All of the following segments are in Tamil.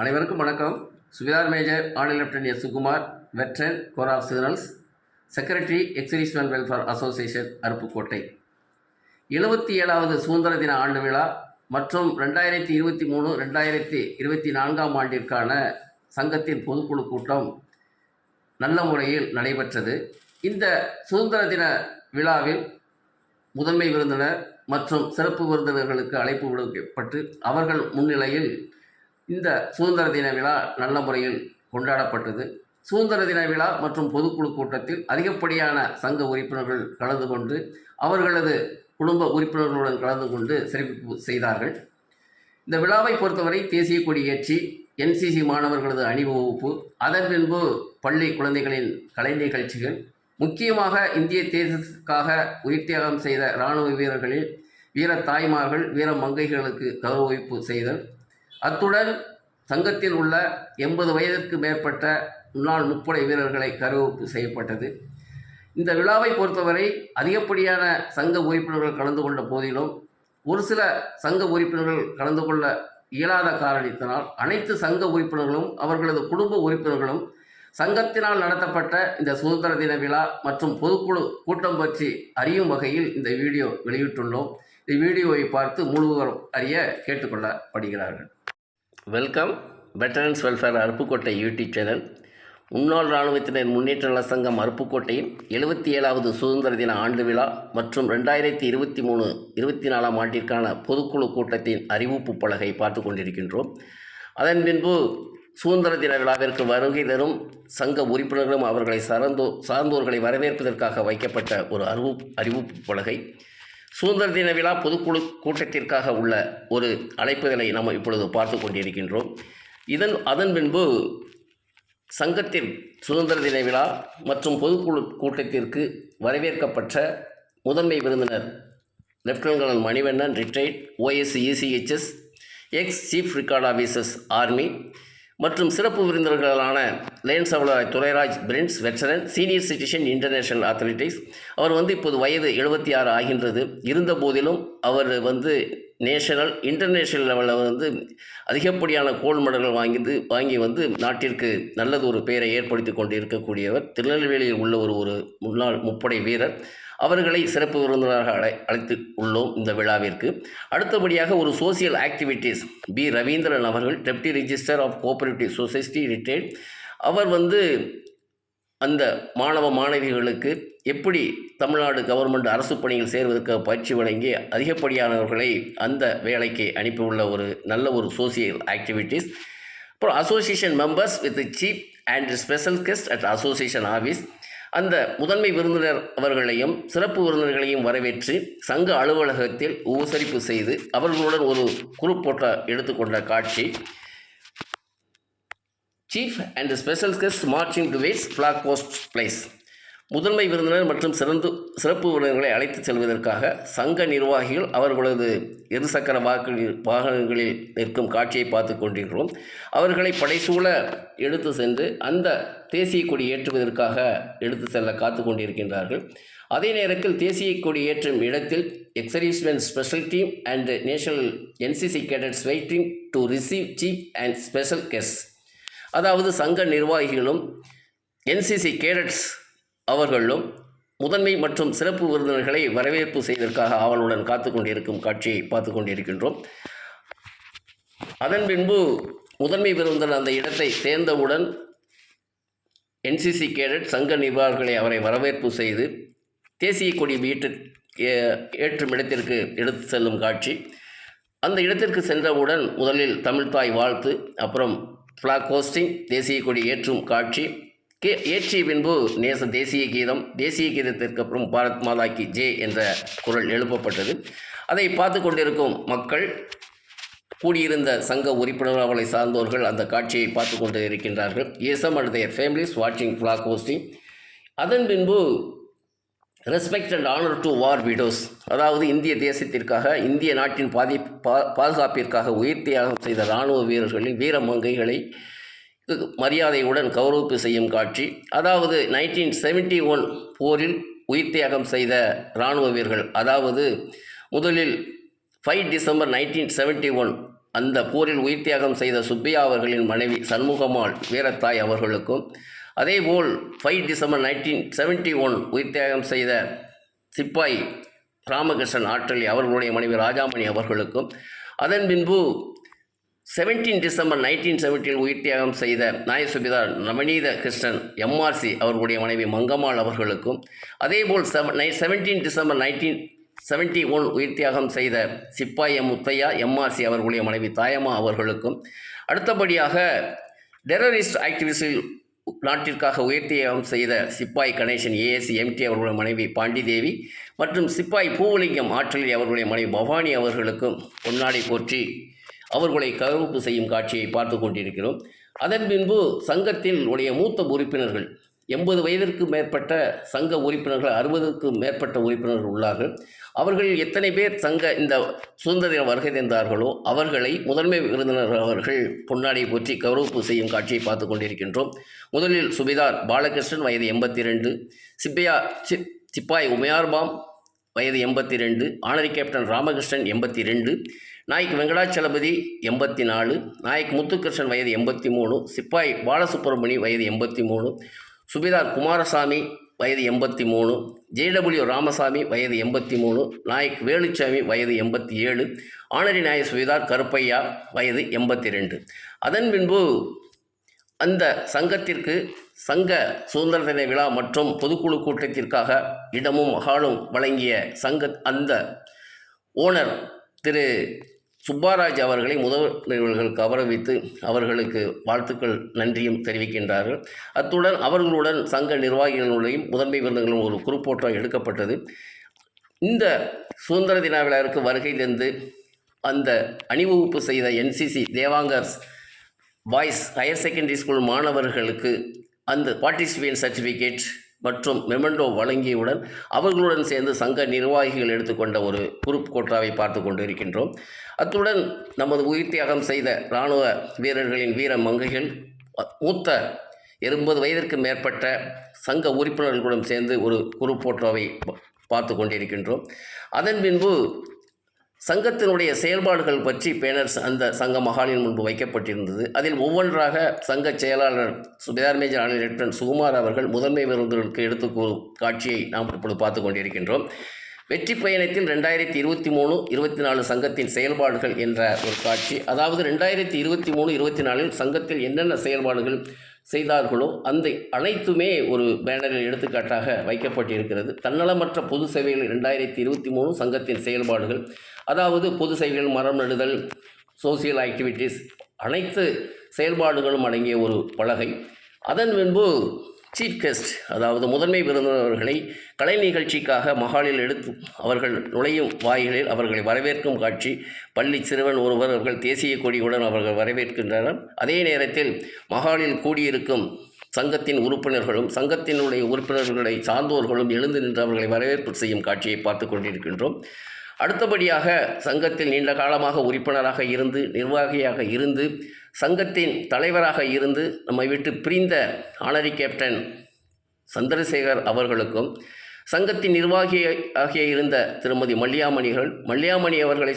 அனைவருக்கும் வணக்கம். Subedar major ordinary lieutenant S. Sukumar, veteran, corps of signals, secretary exhibition welfare association, Aruppukottai. 77வது சுதந்திர தின ஆண்டு விழா மற்றும் 2023-2024 ஆண்டிற்கான சங்கத்தின் பொதுக்குழு கூட்டம் நல்ல முறையில் நடைபெற்றது. இந்த சுதந்திர தின விழாவில் முதன்மை விருந்தினர் மற்றும் சிறப்பு விருந்தினர்களுக்கு அழைப்பு விடுக்கப்பட்டு அவர்கள் முன்னிலையில் இந்த சுதந்திர தின விழா நல்ல முறையில் கொண்டாடப்பட்டது. சுதந்திர தின விழா மற்றும் பொதுக்குழு கூட்டத்தில் அதிகப்படியான சங்க உறுப்பினர்கள் கலந்து கொண்டு அவர்களது குடும்ப உறுப்பினர்களுடன் கலந்து கொண்டு சிறப்பு செய்தார்கள். இந்த விழாவை பொறுத்தவரை தேசிய கொடி ஏற்றி NCC மாணவர்களது அணிவகுப்பு, அதன் பின்பு பள்ளி குழந்தைகளின் கலை நிகழ்ச்சிகள், முக்கியமாக இந்திய தேசத்துக்காக உயிர் தியாகம் செய்த இராணுவ வீரர்களில் வீர தாய்மார்கள், வீர மங்கைகளுக்கு கௌரவிப்பு செய்தல், அத்துடன் சங்கத்தில் உள்ள 80 வயதிற்கு மேற்பட்ட முன்னாள் முப்படை வீரர்களை கௌரவிப்பு செய்யப்பட்டது. இந்த விழாவை பொறுத்தவரை அதிகப்படியான சங்க உறுப்பினர்கள் கலந்து கொண்ட போதிலும் ஒரு சில சங்க உறுப்பினர்கள் கலந்து கொள்ள இயலாத காரணத்தினால் அனைத்து சங்க உறுப்பினர்களும் அவர்களது குடும்ப உறுப்பினர்களும் சங்கத்தினால் நடத்தப்பட்ட இந்த சுதந்திர தின விழா மற்றும் பொதுக்குழு கூட்டம் பற்றி அறியும் வகையில் இந்த வீடியோ வெளியிட்டுள்ளோம். இந்த வீடியோவை பார்த்து முழுவதும் அறிய கேட்டுக்கொள்ளப்படுகிறார்கள். Welcome. Veterans welfare Aruppukottai YouTube channel. முன்னாள் இராணுவத்தினர் முன்னேற்ற நல சங்கம் அருப்புக்கோட்டையின் 77வது சுதந்திர தின ஆண்டு விழா மற்றும் 2023-24 ஆண்டிற்கான பொதுக்குழு கூட்டத்தின் அறிவிப்பு பலகை பார்த்து கொண்டிருக்கின்றோம். அதன் பின்பு சுதந்திர தின விழாவிற்கு வருகை தரும் சங்க உறுப்பினர்களும் அவர்களை சார்ந்தோர்களை வரவேற்பதற்காக வைக்கப்பட்ட ஒரு அறிவிப்பு பலகை, சுதந்திர தின விழா பொதுக்குழு கூட்டத்திற்காக உள்ள ஒரு அழைப்புதலை நாம் இப்பொழுது பார்த்து கொண்டிருக்கின்றோம். அதன் பின்பு சங்கத்தின் சுதந்திர தின விழா மற்றும் பொதுக்குழு கூட்டத்திற்கு வரவேற்கப்பட்ட முதன்மை விருந்தினர் lieutenant colonel Manivannan, retired OSC ECHS, ex chief record officers army, மற்றும் சிறப்பு விருந்தினர்களான லேன்ஸ் அவலராய் Durairaj Prince, veteran, senior citizen, international athletics. அவர் இப்போது வயது 76 ஆகின்றது. இருந்த போதிலும் அவர் நேஷனல் இன்டர்நேஷ்னல் லெவலில் அதிகப்படியான கோல்டு மெடல்கள் வாங்கி நாட்டிற்கு நல்லது ஒரு பெயரை ஏற்படுத்தி கொண்டு இருக்கக்கூடியவர். திருநெல்வேலியில் உள்ள ஒரு முன்னாள் முப்படை வீரர். அவர்களை சிறப்பு விருந்தினராக அழைத்து உள்ளோம் இந்த விழாவிற்கு. அடுத்தபடியாக ஒரு சோசியல் ஆக்டிவிட்டீஸ் B. ரவீந்திரன் அவர்கள், deputy register of cooperative society, retired. அவர் அந்த மாணவ மாணவிகளுக்கு எப்படி தமிழ்நாடு கவர்மெண்ட் அரசு பணியில் சேர்வதற்கு பயிற்சி வழங்கி அதிகப்படியானவர்களை அந்த வேலைக்கு அனுப்பியுள்ள ஒரு நல்ல ஒரு சோசியல் ஆக்டிவிட்டீஸ். அப்புறம் association members with chief and special guest at association office. அந்த முதன்மை விருந்தினர் அவர்களையும் சிறப்பு விருந்தினர்களையும் வரவேற்று சங்க அலுவலகத்தில் உபசரிப்பு செய்து அவர்களுடன் ஒரு குரூப் போட்டோ எடுத்துக்கொண்ட காட்சி. Chief and special guest marching towards flag post place. முதன்மை விருந்தினர் மற்றும் சிறப்பு விருந்தினர்களை அழைத்து செல்வதற்காக சங்க நிர்வாகிகள் அவர்களது இருசக்கர வாகனங்களில் நிற்கும் காட்சியை பார்த்து கொண்டிருக்கிறோம். அவர்களை படைசூழ எடுத்து சென்று அந்த தேசிய கொடி ஏற்றுவதற்காக எடுத்து செல்ல காத்து கொண்டிருக்கின்றார்கள். அதே நேரத்தில் தேசிய கொடி ஏற்றும் இடத்தில் exhibition special team and national NCC cadets waiting to receive chief and special guest. அதாவது சங்க நிர்வாகிகளும் NCC கேடட்ஸ் அவர்களும் முதன்மை மற்றும் சிறப்பு விருந்தினர்களை வரவேற்பு செய்வதற்காக ஆவலுடன் காத்து கொண்டிருக்கும் காட்சியை பார்த்து கொண்டிருக்கின்றோம். அதன் பின்பு முதன்மை விருந்தினர் அந்த இடத்தை சேர்ந்தவுடன் NCC கேடட் சங்க நிர்வாகிகளை அவரை வரவேற்பு செய்து தேசிய கொடி ஏற்றும் இடத்திற்கு எடுத்து செல்லும் காட்சி. அந்த இடத்திற்கு சென்றவுடன் முதலில் தமிழ்தாய் வாழ்த்து, அப்புறம் ஃப்ளாக் ஹோஸ்டிங், தேசிய கொடி ஏற்றும் காட்சி. ஏற்றிய பின்பு தேசிய கீதத்திற்கு அப்புறம் பாரத் மாதா கி ஜெய் என்ற குரல் எழுப்பப்பட்டது. அதை பார்த்து கொண்டிருக்கும் மக்கள், கூடியிருந்த சங்க உறுப்பினர் அவளை சார்ந்தோர்கள் அந்த காட்சியை பார்த்து கொண்டு இருக்கின்றார்கள். ESM and their families watching flag hosting. அதன் பின்பு respect and honour to war widows, அதாவது இந்திய தேசத்திற்காக இந்திய நாட்டின் பாதுகாப்பிற்காக உயிர் தியாகம் செய்த இராணுவ வீரர்களின் வீரமங்கைகளை மரியாதையுடன் கௌரவிப்பு செய்யும் காட்சி. அதாவது 1971 போரில் உயிர் தியாகம் செய்த இராணுவ வீரர்கள், அதாவது முதலில் 5 டிசம்பர் 1971 அந்த போரில் உயிர் தியாகம் செய்த சுப்பையா அவர்களின் மனைவி சண்முகம்மாள் வீரத்தாய் அவர்களுக்கும், அதேபோல் 5 டிசம்பர் 1971 உயிர் தியாகம் செய்த சிப்பாய் ராமகிருஷ்ணன் ஆற்றலி அவர்களுடைய மனைவி ராஜாமணி அவர்களுக்கும், அதன் பின்பு 17 டிசம்பர் 1970 உயிர் தியாகம் செய்த நாய சுபேதார் நவநீத கிருஷ்ணன் எம்ஆர்சி அவர்களுடைய மனைவி மங்கம்மாள் அவர்களுக்கும், அதேபோல் 17 டிசம்பர் 1971 உயிர் தியாகம் செய்த சிப்பாய் முத்தையா எம்ஆர்சி அவர்களுடைய மனைவி தாயம்மா அவர்களுக்கும், அடுத்தபடியாக டெரரிஸ்ட் ஆக்டிவிஸ்டில் நாட்டிற்காக உயிர் தியாகம் செய்த சிப்பாய் கணேசன் ஏஎஸ்சி எம்டி அவர்களுடைய மனைவி பாண்டிதேவி மற்றும் சிப்பாய் பூவலிங்கம் ஆற்றலி அவர்களுடைய மனைவி பவானி அவர்களுக்கும் பொன்னாடை போற்றி அவர்களை கௌரவிப்பு செய்யும் காட்சியை பார்த்து கொண்டிருக்கிறோம். அதன் பின்பு சங்கத்தில் உடைய மூத்த உறுப்பினர்கள் 80 வயதிற்கு மேற்பட்ட சங்க உறுப்பினர்கள் 60க்கும் மேற்பட்ட உறுப்பினர்கள் உள்ளார்கள். அவர்கள் எத்தனை பேர் இந்த சுதந்திர தின வருகை தந்தார்களோ அவர்களை முதன்மை விருந்தினர் அவர்கள் பொன்னாடை போற்றி கௌரவிப்பு செய்யும் காட்சியை பார்த்து கொண்டிருக்கின்றோம். முதலில் சுபேதார் பாலகிருஷ்ணன் வயது 82, சிப்பாய் உமையார்பாம் வயது 82, ஆனரி கேப்டன் ராமகிருஷ்ணன் 82, நாயக் வெங்கடாச்சலபதி 84, நாயக் முத்துகிருஷ்ணன் வயது 83, சிப்பாய் பாலசுப்ரமணி வயது 83, சுபேதார் குமாரசாமி வயது 83, ஜேடபிள்யூ ராமசாமி வயது 83, நாயக் வேலுச்சாமி வயது 87, ஆனரி நாயக் சுபேதார் கருப்பையா வயது 82. அதன் பின்பு அந்த சங்கத்திற்கு சங்க சுதந்திர தின விழா மற்றும் பொதுக்குழு கூட்டத்திற்காக இடமும் மகாலும் வழங்கிய அந்த ஓனர் திரு சுப்பாராஜ் அவர்களை முதல்வர்கள் கௌரவித்து அவர்களுக்கு வாழ்த்துக்கள் நன்றியும் தெரிவிக்கின்றார்கள். அத்துடன் அவர்களுடன் சங்க நிர்வாகிகளுடையும் முதன்மை விருதுகளும் ஒரு குறுப்போட்டோ எடுக்கப்பட்டது. இந்த சுதந்திர தின விழாவிற்கு வருகை தந்து அந்த அணிவகுப்பு செய்த NCC Devangars boys higher secondary school மாணவர்களுக்கு அந்த பார்ட்டிசிபேட் சர்டிஃபிகேட் மற்றும் மெமெண்டோ வழங்கியவுடன் அவர்களுடன் சேர்ந்து சங்க நிர்வாகிகள் எடுத்துக்கொண்ட ஒரு குரூப் கோட்டாவை பார்த்து கொண்டு இருக்கின்றோம். அத்துடன் நமது உயிர் தியாகம் செய்த இராணுவ வீரர்களின் வீர மங்கைகள் மூத்த 80 வயதிற்கு மேற்பட்ட சங்க உறுப்பினர்களுடன் சேர்ந்து ஒரு குரூப் போட்டோவை பார்த்து கொண்டிருக்கின்றோம். அதன் பின்பு சங்கத்தினுடைய செயல்பாடுகள் பற்றி பேனர்ஸ் அந்த சங்க மகாலின் முன்பு வைக்கப்பட்டிருந்தது. அதில் ஒவ்வொன்றாக சங்க செயலாளர் சுபேதார் மேஜர் ஆனரி லெப்டினன்ட் சுகுமார் அவர்கள் முதன்மை விருதுகளுக்கு எடுத்துக்கூறும் காட்சியை நாம் இப்பொழுது பார்த்து கொண்டிருக்கின்றோம். வெற்றி பயணத்தில் 2023-24 சங்கத்தின் செயல்பாடுகள் என்ற ஒரு காட்சி, அதாவது 2023-24 சங்கத்தில் என்னென்ன செயல்பாடுகள் செய்தார்களோ அந்த அனைத்துமே ஒரு பேனரில் எடுத்துக்காட்டாக வைக்கப்பட்டிருக்கிறது. தன்னலமற்ற பொது சேவைகள் 2023 சங்கத்தின் செயல்பாடுகள், அதாவது பொது சேவைகள், மரம் நடுதல், சோசியல் ஆக்டிவிட்டீஸ், அனைத்து செயல்பாடுகளும் அடங்கிய ஒரு பலகை. அதன் பின்பு சீஃப் கெஸ்ட், அதாவது முதன்மை விருந்தினர்களை கலை நிகழ்ச்சிக்காக மகாலில் எடுத்து அவர்கள் நுழையும் வாயிலில் அவர்களை வரவேற்கும் காட்சி. பள்ளி சிறுவன் ஒருவர் அவர்கள் தேசிய கொடியுடன் அவர்கள் வரவேற்கின்றனர். அதே நேரத்தில் மகாலில் கூடியிருக்கும் சங்கத்தின் உறுப்பினர்களும் சங்கத்தினுடைய உறுப்பினர்களை சார்ந்தோர்களும் எழுந்து நின்று அவர்களை வரவேற்பு செய்யும் காட்சியை பார்த்து கொண்டிருக்கின்றோம். அடுத்தபடியாக சங்கத்தில் நீண்ட காலமாக உறுப்பினராக இருந்து நிர்வாகியாக இருந்து சங்கத்தின் தலைவராக இருந்து நம்மை விட்டு பிரிந்த ஆனரி கேப்டன் சந்திரசேகர் அவர்களுக்கும் சங்கத்தின் நிர்வாகியாக இருந்த திருமதி மல்லியாமணி அவர்கள்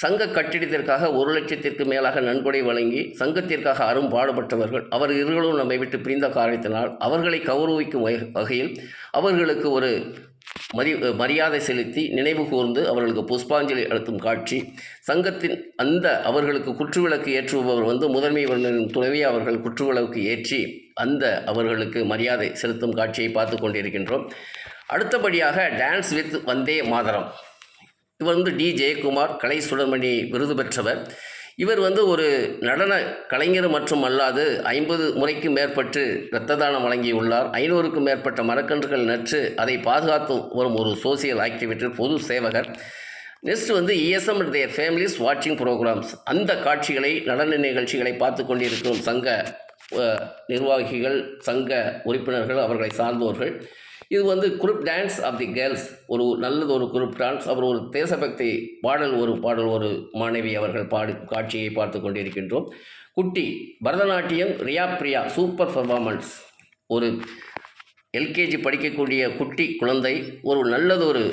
சங்க கட்டிடத்திற்காக 1 லட்சத்திற்கு மேலாக நன்கொடை வழங்கி சங்கத்திற்காக அரும்பாடுபட்டவர்கள். அவர் இருவரும் நம்மை விட்டு பிரிந்த காரணத்தினால் அவர்களை கௌரவிக்கும் வகையில் அவர்களுக்கு ஒரு மரியாதை செலுத்தி நினைவு கூர்ந்து அவர்களுக்கு புஷ்பாஞ்சலி அளிக்கும் காட்சி. சங்கத்தின் அவர்களுக்கு குற்றுவிளக்கு ஏற்றுபவர் முதன்மை துணைவி அவர்கள் குற்றுவிளக்கு ஏற்றி அவர்களுக்கு மரியாதை செலுத்தும் காட்சியை பார்த்து கொண்டிருக்கின்றோம். அடுத்தபடியாக டான்ஸ் வித் வந்தே மாதரம். இவர் டி ஜெயக்குமார் கலை சுடர்மணி விருது பெற்றவர். இவர் ஒரு நடன கலைஞர் மற்றும் அல்லாது 50 முறைக்கு மேற்பட்டு இரத்த தானம் வழங்கியுள்ளார். 500க்கும் மேற்பட்ட மரக்கன்றுகள் நட்டு அதை பாதுகாத்து வரும் ஒரு சோசியல் ஆக்டிவிட்டி பொது சேவகர். Next ESM and their families வாட்சிங் ப்ரோக்ராம்ஸ். அந்த காட்சிகளை நடன நிகழ்ச்சிகளை பார்த்து கொண்டிருக்கும் சங்க நிர்வாகிகள் சங்க உறுப்பினர்கள் அவர்களை சார்ந்தோர்கள். இது group dance of the girls, ஒரு நல்லது ஒரு குரூப் டான்ஸ். அவர் ஒரு தேசபக்தி பாடல் ஒரு மாணவி அவர்கள் காட்சியை பார்த்து கொண்டிருக்கின்றோம். குட்டி பரதநாட்டியம் ரியா பிரியா சூப்பர் பர்ஃபார்மன்ஸ். ஒரு LKG படிக்கக்கூடிய குட்டி குழந்தை ஒரு நல்லதொரு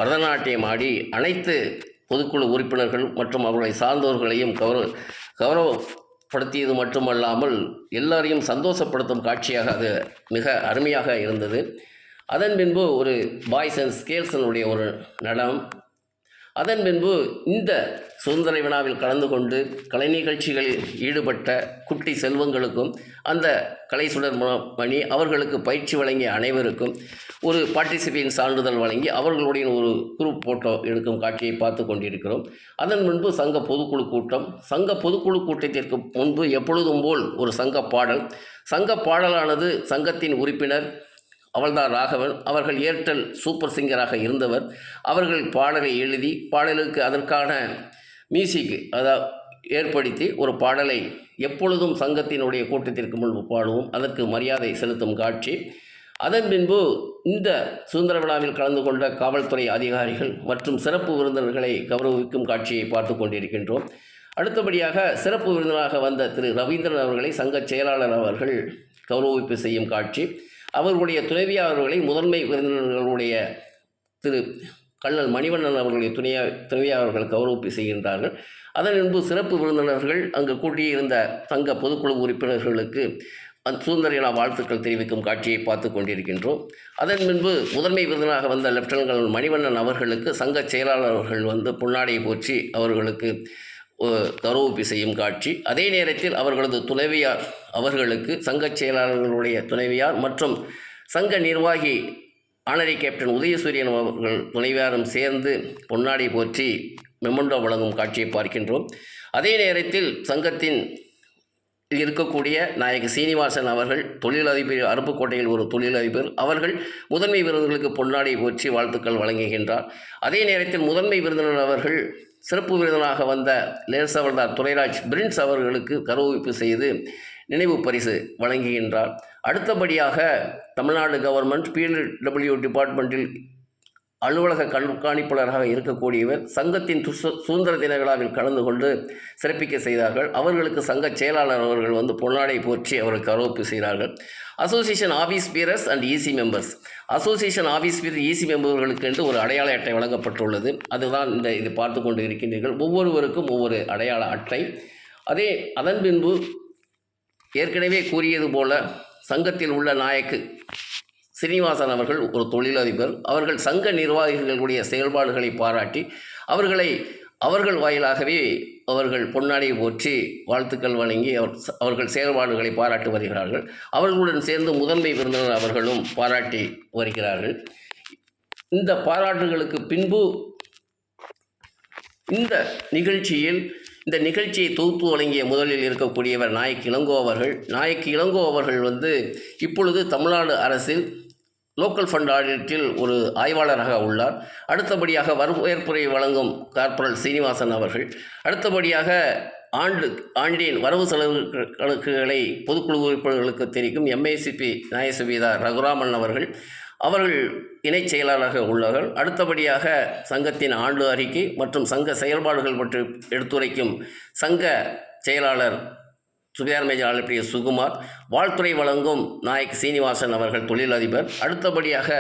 பரதநாட்டியம் ஆடி அனைத்து பொதுக்குழு உறுப்பினர்கள் மற்றும் அவர்களை சார்ந்தோர்களையும் கௌரவப்படுத்தியது மட்டுமல்லாமல் எல்லாரையும் சந்தோஷப்படுத்தும் காட்சியாக அது மிக அருமையாக இருந்தது. அதன் பின்பு ஒரு பாய்ஸ் அண்ட் ஸ்கேல்ஸனுடைய ஒரு நடனம். அதன் பின்பு இந்த சுதந்திர விழாவில் கலந்து கொண்டு கலை நிகழ்ச்சிகளில் ஈடுபட்ட குட்டி செல்வங்களுக்கும் அந்த கலை சுடர் மணி அவர்களுக்கு பயிற்சி வழங்கிய அனைவருக்கும் ஒரு பார்ட்டிசிபேஷன் சான்றிதழ் வழங்கி அவர்களுடைய ஒரு குரூப் ஃபோட்டோ எடுக்கும் காட்சியை பார்த்து கொண்டிருக்கிறோம். அதன் முன்பு சங்க பொதுக்குழு கூட்டம். சங்க பொதுக்குழு கூட்டத்திற்கு முன்பு எப்பொழுதும் போல் ஒரு சங்க பாடலானது சங்கத்தின் உறுப்பினர் அவள்தான் ராகவன் அவர்கள் ஏர்டெல் சூப்பர் சிங்கராக இருந்தவர். அவர்கள் பாடலை எழுதி பாடலுக்கு அதற்கான மியூசிக் ஏற்படுத்தி ஒரு பாடலை எப்பொழுதும் சங்கத்தினுடைய கூட்டத்திற்கு முன்பு பாடுவோம், அதற்கு மரியாதை செலுத்தும் காட்சி. அதன் பின்பு இந்த சுதந்திர விழாவில் கலந்து கொண்ட காவல்துறை அதிகாரிகள் மற்றும் சிறப்பு விருந்தினர்களை கௌரவிக்கும் காட்சியை பார்த்து கொண்டிருக்கின்றோம். அடுத்தபடியாக சிறப்பு விருந்தினராக வந்த திரு ரவீந்திரன் அவர்களை சங்க செயலாளர் அவர்கள் கௌரவிப்பு செய்யும் காட்சி. அவர்களுடைய துணைவியாளர்களை முதன்மை விருந்தினர்களுடைய திரு கள்ளல் மணிவண்ணன் அவர்களுடைய துணைவியாளர்கள் கௌரவிப்பு செய்கின்றார்கள். அதன் பின்பு சிறப்பு விருந்தினர்கள் அங்கு கூட்டியிருந்த சங்க பொதுக்குழு உறுப்பினர்களுக்கு சுதந்திர தின வாழ்த்துக்கள் தெரிவிக்கும் காட்சியை பார்த்து கொண்டிருக்கின்றோம். அதன் பின்பு முதன்மை விருந்தினராக வந்த லெப்டினன்ட் கர்னல் மணிவண்ணன் அவர்களுக்கு சங்க செயலாளர் அவர்கள் பொன்னாடை போற்றி அவர்களுக்கு கௌரவிப்பு செய்யும் காட்சி. அதே நேரத்தில் அவர்களது துணைவியார் அவர்களுக்கு சங்க செயலாளர்களுடைய துணைவியார் மற்றும் சங்க நிர்வாகி ஆனரி கேப்டன் உதயசூரியன் அவர்கள் துணைவியாரும் சேர்ந்து பொன்னாடை போற்றி மெமண்டோ வழங்கும் காட்சியை பார்க்கின்றோம். அதே நேரத்தில் சங்கத்தின் இருக்கக்கூடிய நாயக சீனிவாசன் அவர்கள் தொழிலதிபர், அருப்புக்கோட்டையில் ஒரு தொழிலதிபர், அவர்கள் முதன்மை விருந்தினர்களுக்கு பொன்னாடை போற்றி வாழ்த்துக்கள் வழங்குகின்றார். அதே நேரத்தில் முதன்மை விருந்தினர் அவர்கள் சிறப்பு விருந்தினராக வந்த லேன்ஸ் அவர்தார் துரைராஜ் பிரின்ஸ் அவர்களுக்கு கௌரவிப்பு செய்து நினைவு பரிசு வழங்குகின்றார். அடுத்தபடியாக தமிழ்நாடு கவர்மெண்ட் PLW டிபார்ட்மெண்ட்டில் அலுவலக கண்காணிப்பாளராக இருக்கக்கூடியவர் சங்கத்தின் சுதந்திர தின விழாவில் கலந்து கொண்டு சிறப்பிக்க செய்தார்கள். அவர்களுக்கு சங்க செயலாளர் அவர்கள் பொன்னாடை போற்றி அவர்கள் கௌரவிப்பு செய்தார்கள். Association office bearers and EC members, association office bearer EC மெம்பர்களுக்கு என்று ஒரு அடையாள அட்டை வழங்கப்பட்டுள்ளது. அதுதான் இது பார்த்து கொண்டு இருக்கின்றீர்கள். ஒவ்வொருவருக்கும் ஒவ்வொரு அடையாள அட்டை. அதன் பின்பு ஏற்கனவே கூறியது போல சங்கத்தில் உள்ள நாயக்கு சீனிவாசன் அவர்கள் ஒரு தொழிலதிபர். அவர்கள் சங்க நிர்வாகிகளுடைய செயல்பாடுகளை பாராட்டி அவர்கள் வாயிலாகவே அவர்கள் பொன்னாடியை போற்றி வாழ்த்துக்கள் வழங்கி அவர்கள் செயல்பாடுகளை பாராட்டி வருகிறார்கள். அவர்களுடன் சேர்ந்து முதன்மை விருந்தினர் அவர்களும் பாராட்டி வருகிறார்கள். இந்த பாராட்டுகளுக்கு பின்பு இந்த நிகழ்ச்சியை தொகுத்து வழங்கிய முதலில் இருக்கக்கூடியவர் நாயக் இளங்கோ அவர்கள் இப்பொழுது தமிழ்நாடு அரசில் லோக்கல் ஃபண்ட் ஆடிட்டில் ஒரு ஆய்வாளராக உள்ளார். அடுத்தபடியாக வரவேற்புரை வழங்கும் கார்பரல் சீனிவாசன் அவர்கள், அடுத்தபடியாக ஆண்டின் வரவு செலவு கணக்குகளை பொதுக்குழு உறுப்பினர்களுக்கு தெரிவிக்கும் MACP நியாயசுபீதார் ரகுராமன் அவர்கள் இணைச் செயலாளராக உள்ளார்கள். அடுத்தபடியாக சங்கத்தின் ஆண்டு அறிக்கை மற்றும் சங்க செயல்பாடுகள் பற்றி எடுத்துரைக்கும் சங்க செயலாளர் சுபேதார் மேஜர் ஆலப்பிரிய சுகுமார், வாழ்த்துறை வழங்கும் நாயக் சீனிவாசன் அவர்கள் தொழிலதிபர். அடுத்தபடியாக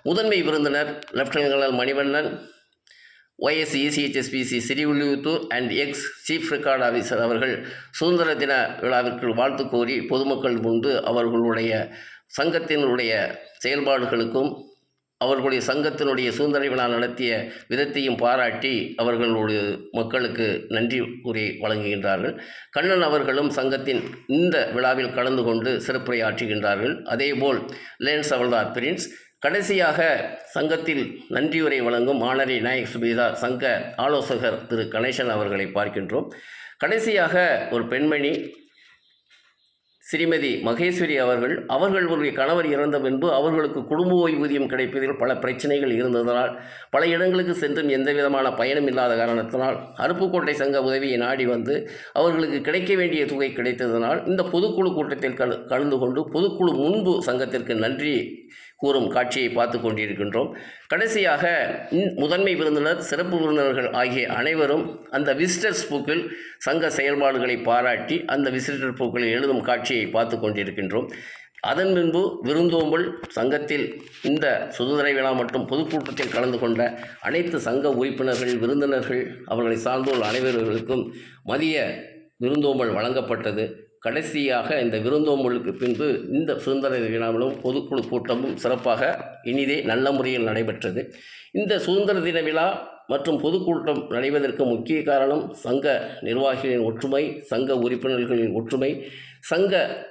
முதன்மை விருந்தினர் lieutenant colonel Manivannan, YS ECHSPC Srivilliputhur and chief record officer அவர்கள் சுதந்திர தின விழாவிற்கு வாழ்த்து கோரி பொதுமக்கள் முன்பு அவர்களுடைய சங்கத்தினுடைய செயல்பாடுகளுக்கும் அவர்களுடைய சங்கத்தினுடைய சுதந்திர விழா நடத்திய விதத்தையும் பாராட்டி அவர்களுடைய மக்களுக்கு நன்றி கூறி வழங்குகின்றார்கள். கண்ணன் அவர்களும் சங்கத்தின் இந்த விழாவில் கலந்து கொண்டு சிறப்புரையாற்றுகின்றார்கள். அதேபோல் லேன்ஸ் அவர்தார் பிரின்ஸ். கடைசியாக சங்கத்தில் நன்றியுரை வழங்கும் ஆனரி நாயக் சுபேதார் சங்க ஆலோசகர் திரு கணேசன் அவர்களை பார்க்கின்றோம். கடைசியாக ஒரு பெண்மணி ஸ்ரீமதி மகேஸ்வரி அவர்களுடைய கணவர் இறந்த பின்பு அவர்களுக்கு குடும்ப ஓய்வூதியம் கிடைப்பதில் பல பிரச்சனைகள் இருந்ததனால் பல இடங்களுக்கு சென்றும் எந்த விதமான பயனும் இல்லாத காரணத்தினால் அருப்புக்கோட்டை சங்க உதவியை நாடி அவர்களுக்கு கிடைக்க வேண்டிய தொகை கிடைத்ததனால் இந்த பொதுக்குழு கூட்டத்தில் கலந்து கொண்டு பொதுக்குழு முன்பு சங்கத்திற்கு நன்றி கூறும் காட்சியை பார்த்து கொண்டிருக்கின்றோம். கடைசியாக முதன்மை விருந்தினர், சிறப்பு விருந்தினர்கள் ஆகிய அனைவரும் அந்த விசிட்டர்ஸ் புக்கில் சங்க செயல்பாடுகளை பாராட்டி அந்த விசிட்டர் புக்கில் எழுதும் காட்சியை பார்த்து கொண்டிருக்கின்றோம். அதன் பின்பு விருந்தோம்பல் சங்கத்தில் இந்த சுதந்திர விழா மற்றும் பொதுக்கூட்டத்தில் கலந்து கொண்ட அனைத்து சங்க உறுப்பினர்கள், விருந்தினர்கள், அவர்களை சார்ந்தோர் அனைவர்களுக்கும் மதிய விருந்தோம்பல் வழங்கப்பட்டது. கடைசியாக இந்த விருந்தோம்பலுக்கு பின்பு இந்த சுதந்திர விழாவிலும் பொதுக்குழு கூட்டமும் சிறப்பாக இனிதே நல்ல முறையில் நடைபெற்றது. இந்த சுதந்திர தின விழா மற்றும் பொதுக்கூட்டம் நடைவதற்கு முக்கிய காரணம் சங்க நிர்வாகிகளின் ஒற்றுமை, சங்க உறுப்பினர்களின் ஒற்றுமை, சங்க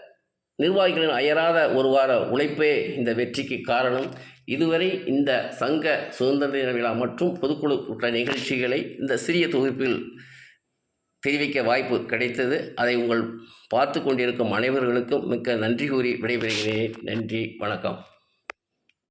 நிர்வாகிகளின் அயராத ஒரு வார உழைப்பே இந்த வெற்றிக்கு காரணம். இதுவரை இந்த சங்க சுதந்திர தின விழா மற்றும் பொதுக்குழு கூட்ட நிகழ்ச்சிகளை இந்த சிறிய தொகுப்பில் தெரிவிக்க வாய்ப்பு கிடைத்தது. அதை உங்கள் பார்த்து கொண்டிருக்கும் அனைவர்களுக்கும் மிக்க நன்றி கூறி விடைபெறுகிறேன். நன்றி, வணக்கம்.